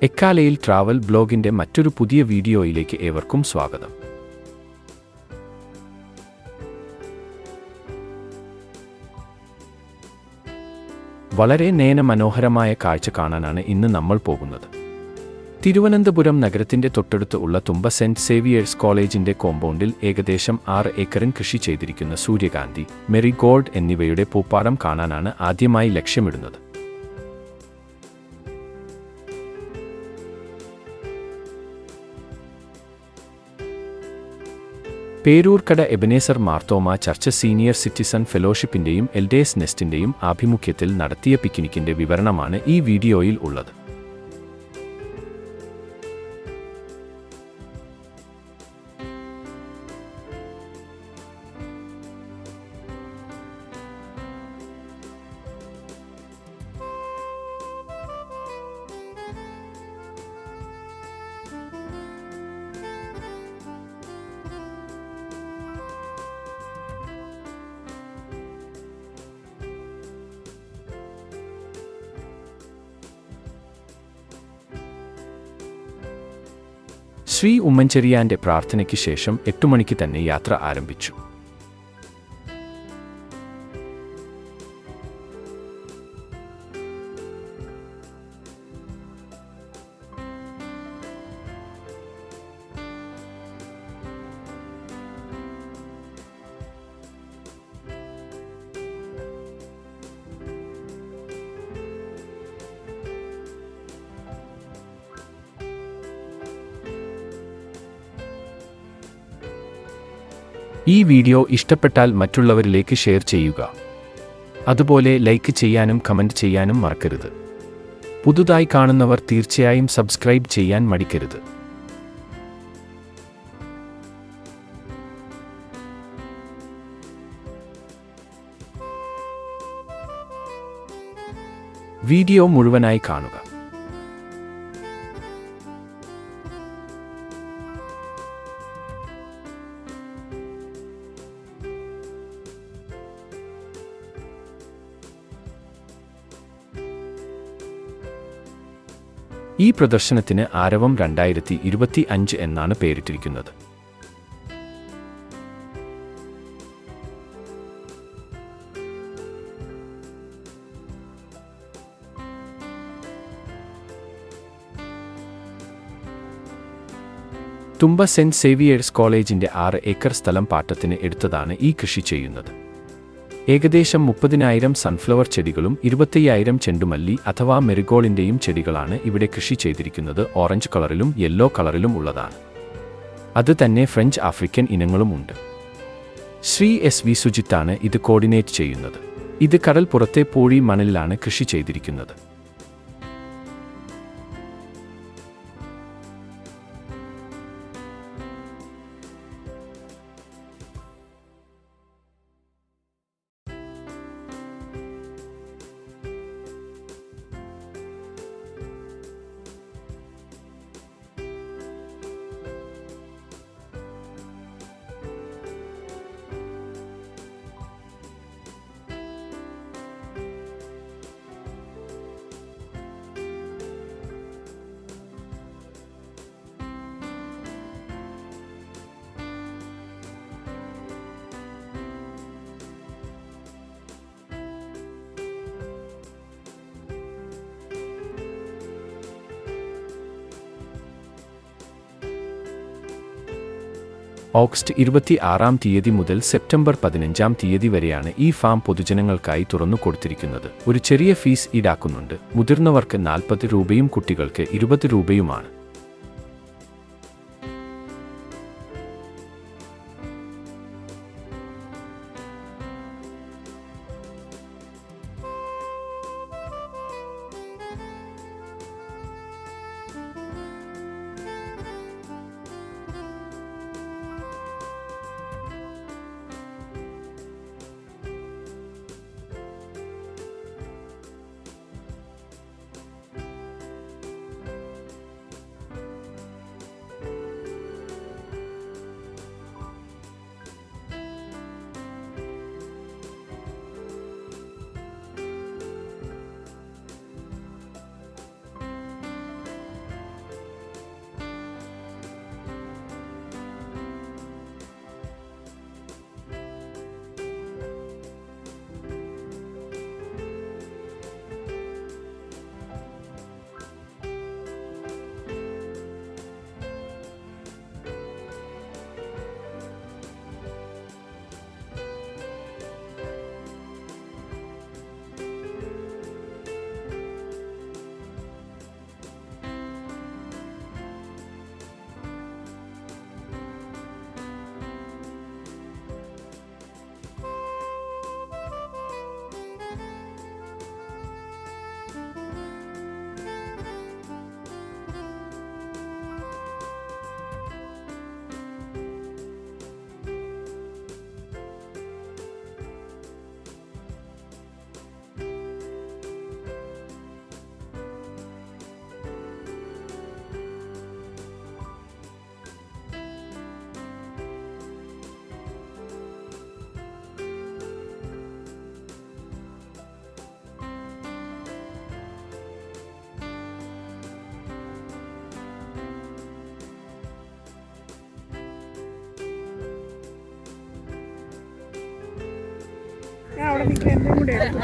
എക്കാലയിൽ travel ബ്ലോഗിൻ്റെ മറ്റൊരു പുതിയ വീഡിയോയിലേക്ക് ഏവർക്കും സ്വാഗതം. വളരെ നയനമനോഹരമായ കാഴ്ച കാണാനാണ് ഇന്ന് നമ്മൾ പോകുന്നത്. തിരുവനന്തപുരം നഗരത്തിൻ്റെ തൊട്ടടുത്ത് ഉള്ള തുമ്പ സെന്റ് സേവിയേഴ്സ് കോളേജിൻ്റെ കോമ്പൗണ്ടിൽ ഏകദേശം 6 ഏക്കറിൽ കൃഷി ചെയ്തിരിക്കുന്ന സൂര്യകാന്തി, മെറിഗോൾഡ് എന്നിവയുടെ പൂപ്പാടം കാണാനാണ് ആദ്യമായി ലക്ഷ്യമിടുന്നത്. Peroorkada Ebenezer Marthoma church senior citizen ഫെലോഷിപ്പിൻ്റെയും എൽഡേഴ്സ് നെസ്റ്റിൻ്റെയും ആഭിമുഖ്യത്തിൽ നടത്തിയ പിക്നിക്കിൻ്റെ വിവരണമാണ് ഈ വീഡിയോയിൽ ഉള്ളത്. ശ്രീ ഉമ്മൻചെറിയാൻ്റെ പ്രാർത്ഥനയ്ക്ക് ശേഷം 8 മണിക്ക് തന്നെ യാത്ര ആരംഭിച്ചു. ഈ വീഡിയോ ഇഷ്ടപ്പെട്ടാൽ മറ്റുള്ളവരിലേക്ക് ഷെയർ ചെയ്യുക. അതുപോലെ ലൈക്ക് ചെയ്യാനും കമൻറ്റ് ചെയ്യാനും മറക്കരുത്. പുതുതായി കാണുന്നവർ തീർച്ചയായും സബ്സ്ക്രൈബ് ചെയ്യാൻ മടിക്കരുത്. വീഡിയോ മുഴുവനായി കാണുക. ഈ പ്രദർശനത്തിന് ആരവം 2025 എന്നാണ് പേരിട്ടിരിക്കുന്നത്. തുമ്പ സെന്റ് സേവിയേഴ്സ് കോളേജിൻ്റെ 6 ഏക്കർ സ്ഥലം പാട്ടത്തിന് എടുത്തതാണ് ഈ കൃഷി ചെയ്യുന്നത്. ഏകദേശം 30,000 സൺഫ്ലവർ ചെടികളും 25,000 ചെണ്ടുമല്ലി അഥവാ മെറിഗോൾഡിൻ്റെയും ചെടികളാണ് ഇവിടെ കൃഷി ചെയ്തിരിക്കുന്നത്. ഓറഞ്ച് കളറിലും യെല്ലോ കളറിലും ഉള്ളതാണ്. അത് തന്നെ ഫ്രഞ്ച് ആഫ്രിക്കൻ ഇനങ്ങളും ഉണ്ട്. ശ്രീ SV സുജിത്താണ് ഇത് കോർഡിനേറ്റ് ചെയ്യുന്നത്. ഇത് കടൽ പുറത്തെ പൂഴി മണലിലാണ് കൃഷി ചെയ്തിരിക്കുന്നത്. ഓഗസ്റ്റ് 26 മുതൽ സെപ്റ്റംബർ 15 വരെയാണ് ഈ ഫാം പൊതുജനങ്ങൾക്കായി തുറന്നു കൊടുത്തിരിക്കുന്നത്. ഒരു ചെറിയ ഫീസ് ഈടാക്കുന്നുണ്ട്. മുതിർന്നവർക്ക് 40 രൂപയും കുട്ടികൾക്ക് 20 രൂപയുമാണ്. അവിടെ നിൽക്കുക എന്തും കൂടെ എടുത്തു.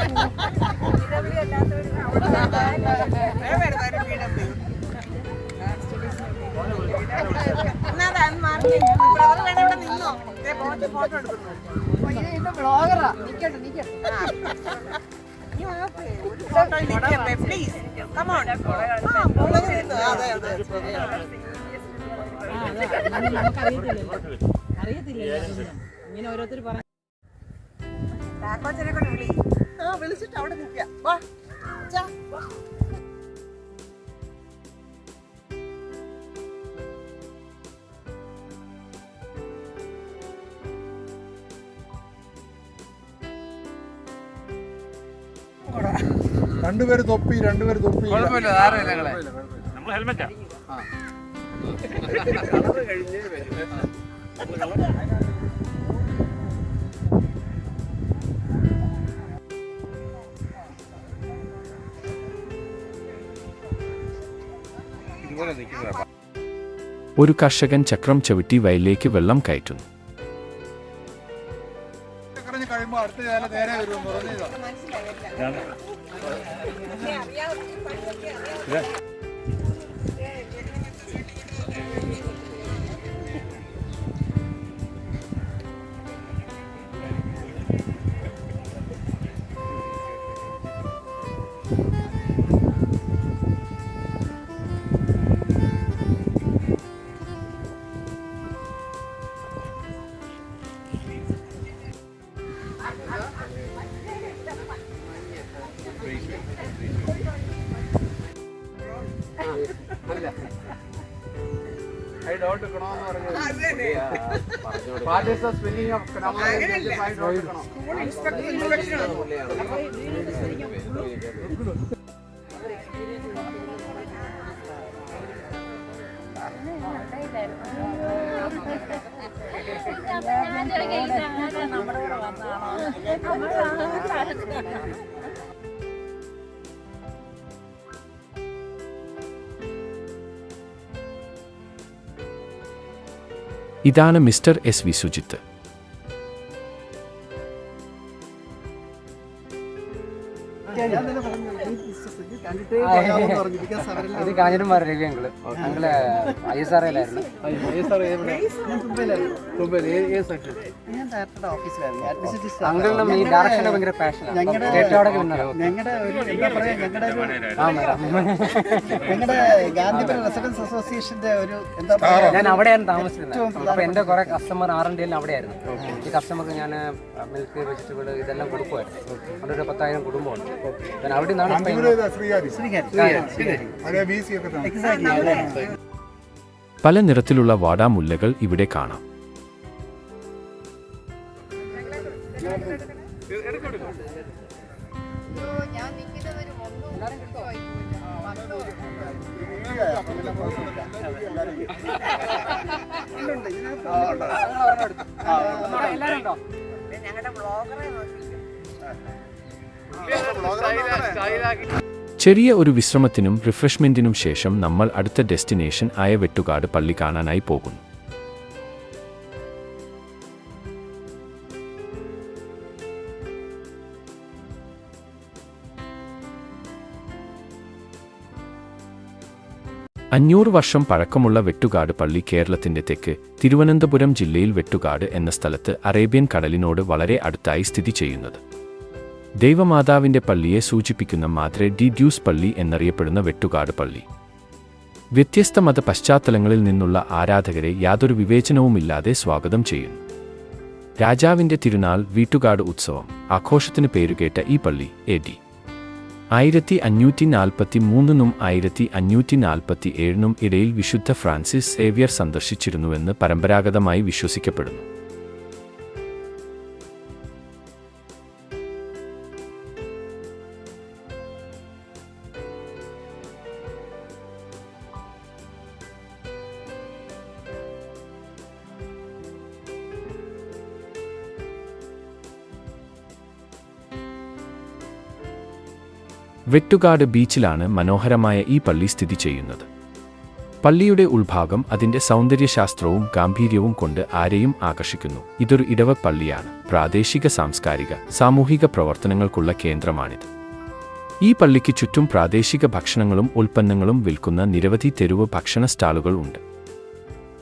ഇങ്ങനെ ഓരോരുത്തർ പറഞ്ഞു വിളിച്ചിട്ട് അവിടെ നിൽക്കുക. രണ്ടുപേര് തൊപ്പി കുഴപ്പമില്ല, ആരുമില്ല ഞങ്ങളെ. നമ്മൾ ഹെൽമെറ്റാ. ഒരു കർഷകൻ ചക്രം ചവിട്ടി വയലിലേക്ക് വെള്ളം കയറ്റുന്നു. കഴിയുമ്പോ അടുത്ത നേരെ വരുമെന്ന് പറഞ്ഞതാ. What is the spelling of phenomenon? ഇതാണ് മിസ്റ്റർ എസ് വി സുജിത്ത്. ഇത് കാഞ്ഞിരന്മാർ രവി അങ്കിള് ISRAയിലായിരുന്നു. അങ്കിളിനും ഈ ഡയറക്ഷനെ ഭയങ്കര പാഷനാണ്. ഞാൻ അവിടെയാണ് താമസിച്ചിരുന്നത്. അപ്പൊ എന്റെ കുറെ കസ്റ്റമർ R&D അവിടെയായിരുന്നു. ഈ കസ്റ്റമർക്ക് ഞാൻ മിൽക്ക് വെജിറ്റബിൾ ഇതെല്ലാം കൊടുക്കുമായിരുന്നു. അവിടെ ഒരു 10,000 കുടുംബമുണ്ട്. അവിടെ നിന്നാണ് പല നിറത്തിലുള്ള വാടാമുല്ലകൾ ഇവിടെ കാണാം. ചെറിയ ഒരു വിശ്രമത്തിനും റിഫ്രഷ്മെന്റിനും ശേഷം നമ്മൾ അടുത്ത ഡെസ്റ്റിനേഷൻ ആയ വെട്ടുകാട് പള്ളി കാണാനായി പോകുന്നു. അഞ്ഞൂറ് വർഷം പഴക്കമുള്ള വെട്ടുകാട് പള്ളി കേരളത്തിന്റെ തെക്ക് തിരുവനന്തപുരം ജില്ലയിൽ വെട്ടുകാട് എന്ന സ്ഥലത്ത് അറേബ്യൻ കടലിനോട് വളരെ അടുത്തായി സ്ഥിതി ചെയ്യുന്നത്. ദൈവമാതാവിന്റെ പള്ളിയെ സൂചിപ്പിക്കുന്ന മാദ്രെ ഡി ഡ്യൂസ് പള്ളി എന്നറിയപ്പെടുന്ന വെട്ടുകാട് പള്ളി വ്യത്യസ്ത മത പശ്ചാത്തലങ്ങളിൽ നിന്നുള്ള ആരാധകരെ യാതൊരു വിവേചനവുമില്ലാതെ സ്വാഗതം ചെയ്യുന്നു. രാജാവിന്റെ തിരുനാൾ വീട്ടുകാട് ഉത്സവം ആഘോഷത്തിന് പേരുകേട്ട ഈ പള്ളി AD 1543 1547 ഇടയിൽ വിശുദ്ധ ഫ്രാൻസിസ് സേവ്യർ സന്ദർശിച്ചിരുന്നുവെന്ന് പരമ്പരാഗതമായി വിശ്വസിക്കപ്പെടുന്നു. വെട്ടുകാട് ബീച്ചിലാണ് മനോഹരമായ ഈ പള്ളി സ്ഥിതി ചെയ്യുന്നത്. പള്ളിയുടെ ഉൾഭാഗം അതിന്റെ സൗന്ദര്യശാസ്ത്രവും ഗാംഭീര്യവും കൊണ്ട് ആരെയും ആകർഷിക്കുന്നു. ഇതൊരു ഇടവ പള്ളിയാണ്. പ്രാദേശിക സാംസ്കാരിക സാമൂഹിക പ്രവർത്തനങ്ങൾക്കുള്ള കേന്ദ്രമാണിത്. ഈ പള്ളിക്ക് ചുറ്റും പ്രാദേശിക ഭക്ഷണങ്ങളും ഉൽപ്പന്നങ്ങളും വിൽക്കുന്ന നിരവധി തെരുവ് ഭക്ഷണ സ്റ്റാളുകൾ ഉണ്ട്.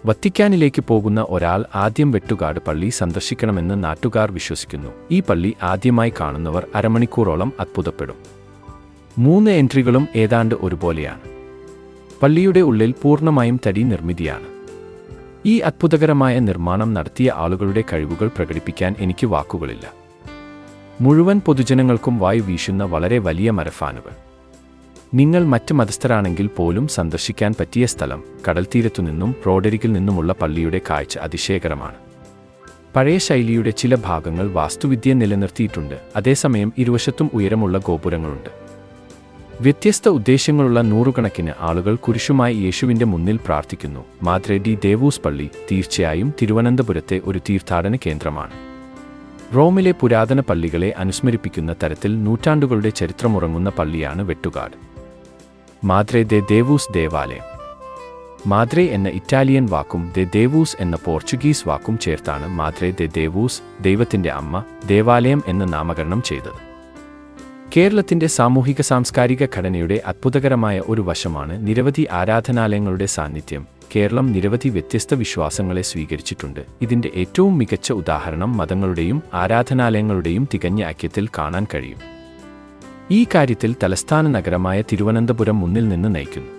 വത്തിക്കാനിലേക്ക് പോകുന്ന ഒരാൾ ആദ്യം വെട്ടുകാട് പള്ളി സന്ദർശിക്കണമെന്ന് നാട്ടുകാർ വിശ്വസിക്കുന്നു. ഈ പള്ളി ആദ്യമായി കാണുന്നവർ അരമണിക്കൂറോളം അത്ഭുതപ്പെടും. 3 എൻട്രികളും ഏതാണ്ട് ഒരുപോലെയാണ്. പള്ളിയുടെ ഉള്ളിൽ പൂർണ്ണമായും തടി നിർമ്മിതിയാണ്. ഈ അത്ഭുതകരമായ നിർമ്മാണം നടത്തിയ ആളുകളുടെ കഴിവുകൾ പ്രകടിപ്പിക്കാൻ എനിക്ക് വാക്കുകളില്ല. മുഴുവൻ പൊതുജനങ്ങൾക്കും വായു വീശുന്ന വളരെ വലിയ മരഫാനുകൾ. നിങ്ങൾ മറ്റ് മതസ്ഥരാണെങ്കിൽ പോലും സന്ദർശിക്കാൻ പറ്റിയ സ്ഥലം. കടൽത്തീരത്തുനിന്നും റോഡരികിൽ നിന്നുമുള്ള പള്ളിയുടെ കാഴ്ച അതിശയകരമാണ്. പഴയ ശൈലിയുടെ ചില ഭാഗങ്ങൾ വാസ്തുവിദ്യ നിലനിർത്തിയിട്ടുണ്ട്. അതേസമയം ഇരുവശത്തും ഉയരമുള്ള ഗോപുരങ്ങളുണ്ട്. വ്യത്യസ്ത ഉദ്ദേശ്യങ്ങളുള്ള നൂറുകണക്കിന് ആളുകൾ കുരിശുമായി യേശുവിന്റെ മുന്നിൽ പ്രാർത്ഥിക്കുന്നു. മാദ്രെ ഡി ദേവൂസ് പള്ളി തീർച്ചയായും തിരുവനന്തപുരത്തെ ഒരു തീർത്ഥാടന കേന്ദ്രമാണ്. റോമിലെ പുരാതന പള്ളികളെ അനുസ്മരിപ്പിക്കുന്ന തരത്തിൽ നൂറ്റാണ്ടുകളുടെ ചരിത്രമുറങ്ങുന്ന പള്ളിയാണ് വെട്ടുകാട്. മാദ്രെ ദെ ദേവൂസ് ദേവാലയം. മാദ്രെ എന്ന ഇറ്റാലിയൻ വാക്കും ദെ ദേവൂസ് എന്ന പോർച്ചുഗീസ് വാക്കും ചേർത്താണ് മാദ്രെ ദെ ദേവൂസ്, ദൈവത്തിന്റെ അമ്മ, ദേവാലയം എന്ന് നാമകരണം ചെയ്തത്. കേരളത്തിന്റെ സാമൂഹിക സാംസ്കാരിക ഘടനയുടെ അത്ഭുതകരമായ ഒരു വശമാണ് നിരവധി ആരാധനാലയങ്ങളുടെ സാന്നിധ്യം. കേരളം നിരവധി വ്യത്യസ്ത വിശ്വാസങ്ങളെ സ്വീകരിച്ചിട്ടുണ്ട്. ഇതിന്റെ ഏറ്റവും മികച്ച ഉദാഹരണം മതങ്ങളുടെയും ആരാധനാലയങ്ങളുടെയും തികഞ്ഞ ഐക്യത്തിൽ കാണാൻ കഴിയും. ഈ കാര്യത്തിൽ തലസ്ഥാന നഗരമായ തിരുവനന്തപുരം മുന്നിൽ നിന്ന് നയിക്കുന്നു.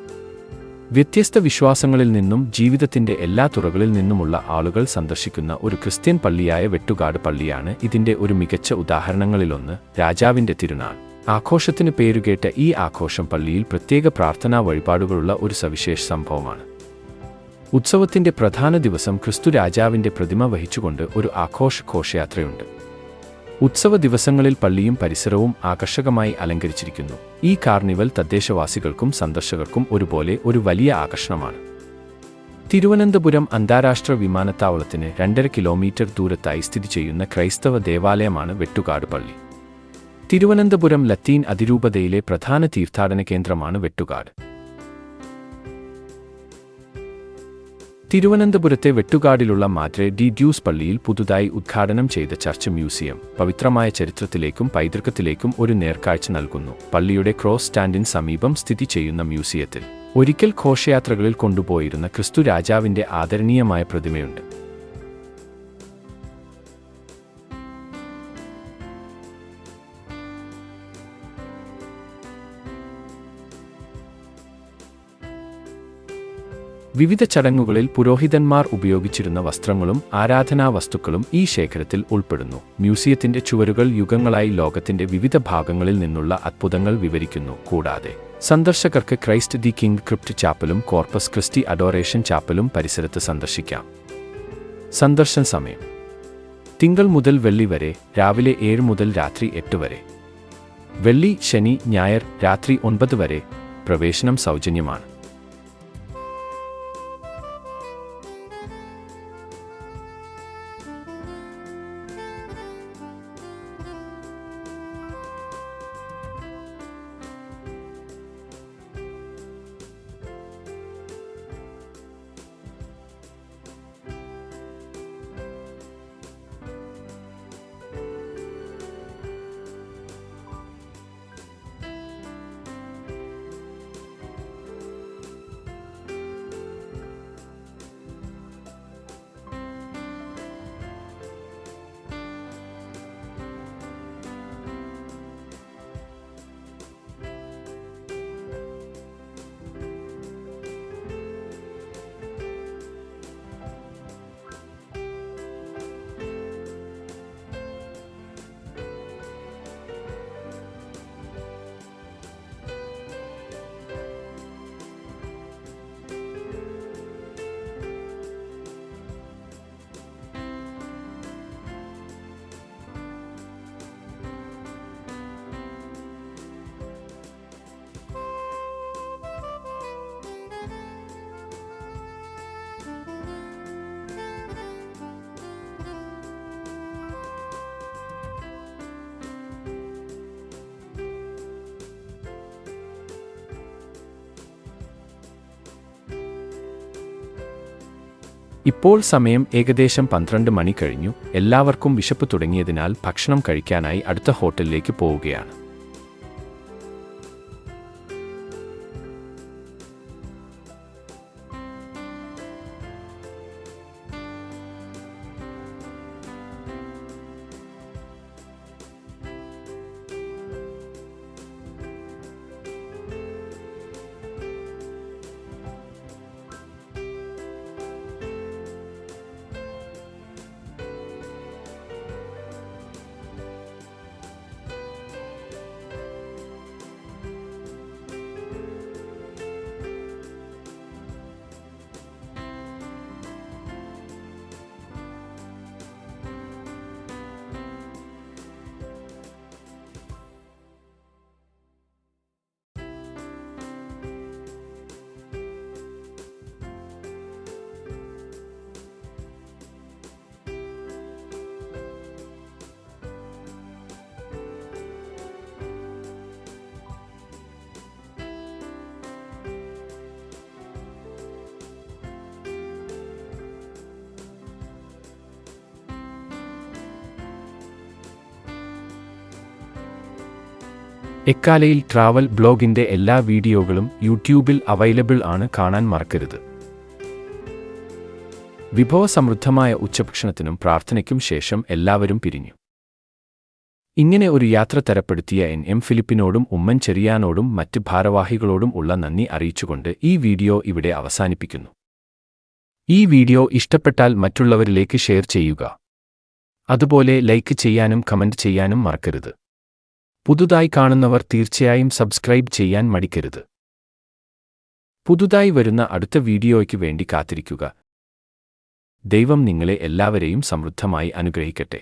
വ്യത്യസ്ത വിശ്വാസങ്ങളിൽ നിന്നും ജീവിതത്തിന്റെ എല്ലാ തുറകളിൽ നിന്നുമുള്ള ആളുകൾ സന്ദർശിക്കുന്ന ഒരു ക്രിസ്ത്യൻ പള്ളിയായ വെട്ടുകാട് പള്ളിയാണ് ഇതിന്റെ ഒരു മികച്ച ഉദാഹരണങ്ങളിലൊന്ന്. രാജാവിന്റെ തിരുനാൾ ആഘോഷത്തിന് പേരുകേട്ട ഈ ആഘോഷം പള്ളിയിൽ പ്രത്യേക പ്രാർത്ഥനാ വഴിപാടുകളുള്ള ഒരു സവിശേഷ സംഭവമാണ്. ഉത്സവത്തിന്റെ പ്രധാന ദിവസം ക്രിസ്തു രാജാവിന്റെ പ്രതിമ വഹിച്ചുകൊണ്ട് ഒരു ആഘോഷ ഘോഷയാത്രയുണ്ട്. ഉത്സവ ദിവസങ്ങളിൽ പള്ളിയും പരിസരവും ആകർഷകമായി അലങ്കരിച്ചിരിക്കുന്നു. ഈ കാർണിവൽ തദ്ദേശവാസികൾക്കും സന്ദർശകർക്കും ഒരുപോലെ ഒരു വലിയ ആകർഷണമാണ്. തിരുവനന്തപുരം അന്താരാഷ്ട്ര വിമാനത്താവളത്തിന് 2.5 കിലോമീറ്റർ ദൂരത്തായി സ്ഥിതി ചെയ്യുന്ന ക്രൈസ്തവ ദേവാലയമാണ് വെട്ടുകാട് പള്ളി. തിരുവനന്തപുരം ലത്തീൻ അതിരൂപതയിലെ പ്രധാന തീർത്ഥാടന കേന്ദ്രമാണ് വെട്ടുകാട്. തിരുവനന്തപുരത്തെ വെട്ടുകാടിലുള്ള മാദ്രെ ഡി ഡ്യൂസ് പള്ളിയിൽ പുതുതായി ഉദ്ഘാടനം ചെയ്ത ചർച്ച് മ്യൂസിയം പവിത്രമായ ചരിത്രത്തിലേക്കും പൈതൃകത്തിലേക്കും ഒരു നേർക്കാഴ്ച നൽകുന്നു. പള്ളിയുടെ ക്രോസ് സ്റ്റാൻഡിന് സമീപം സ്ഥിതി ചെയ്യുന്ന മ്യൂസിയത്തിൽ ഒരിക്കൽ ഘോഷയാത്രകളിൽ കൊണ്ടുപോയിരുന്ന ക്രിസ്തു രാജാവിന്റെ ആദരണീയമായ പ്രതിമയുണ്ട്. വിവിധ ചടങ്ങുകളിൽ പുരോഹിതന്മാർ ഉപയോഗിച്ചിരുന്ന വസ്ത്രങ്ങളും ആരാധനാ വസ്തുക്കളും ഈ ശേഖരത്തിൽ ഉൾപ്പെടുന്നു. മ്യൂസിയത്തിന്റെ ചുവരുകൾ യുഗങ്ങളായി ലോകത്തിന്റെ വിവിധ ഭാഗങ്ങളിൽ നിന്നുള്ള അത്ഭുതങ്ങൾ വിവരിക്കുന്നു. കൂടാതെ സന്ദർശകർക്ക് ക്രൈസ്റ്റ് ദി കിങ് ക്രിപ്റ്റ് ചാപ്പലും കോർപ്പസ് ക്രിസ്റ്റി അഡോറേഷൻ ചാപ്പലും പരിസരത്ത് സന്ദർശിക്കാം. സന്ദർശന സമയം തിങ്കൾ മുതൽ വെള്ളി വരെ രാവിലെ 7 മുതൽ രാത്രി 8 വരെ. വെള്ളി, ശനി, ഞായർ രാത്രി 9 വരെ. പ്രവേശനം സൗജന്യമാണ്. ഇപ്പോൾ സമയം ഏകദേശം 12 മണി കഴിഞ്ഞു. എല്ലാവർക്കും വിശപ്പ് തുടങ്ങിയതിനാൽ ഭക്ഷണം കഴിക്കാനായി അടുത്ത ഹോട്ടലിലേക്ക് പോവുകയാണ്. എക്കാലയിൽ ട്രാവൽ ബ്ലോഗിന്റെ എല്ലാ വീഡിയോകളും യൂട്യൂബിൽ അവൈലബിൾ ആണ്, കാണാൻ മറക്കരുത്. വിഭവസമൃദ്ധമായ ഉച്ചഭക്ഷണത്തിനും പ്രാർത്ഥനയ്ക്കും ശേഷം എല്ലാവരും പിരിഞ്ഞു. ഇങ്ങനെ ഒരു യാത്ര തരപ്പെടുത്തിയ എൻ ഫിലിപ്പിനോടും ഉമ്മൻ ചെറിയാനോടും മറ്റ് ഭാരവാഹികളോടും ഉള്ള നന്ദി അറിയിച്ചുകൊണ്ട് ഈ വീഡിയോ ഇവിടെ അവസാനിപ്പിക്കുന്നു. ഈ വീഡിയോ ഇഷ്ടപ്പെട്ടാൽ മറ്റുള്ളവരിലേക്ക് ഷെയർ ചെയ്യുക. അതുപോലെ ലൈക്ക് ചെയ്യാനും കമന്റ് ചെയ്യാനും മറക്കരുത്. പുതുതായി കാണുന്നവർ തീർച്ചയായും സബ്സ്ക്രൈബ് ചെയ്യാൻ മടിക്കരുത്. പുതുതായി വരുന്ന അടുത്ത വീഡിയോയ്ക്ക് വേണ്ടി കാത്തിരിക്കുക. ദൈവം നിങ്ങളെ എല്ലാവരെയും സമൃദ്ധമായി അനുഗ്രഹിക്കട്ടെ.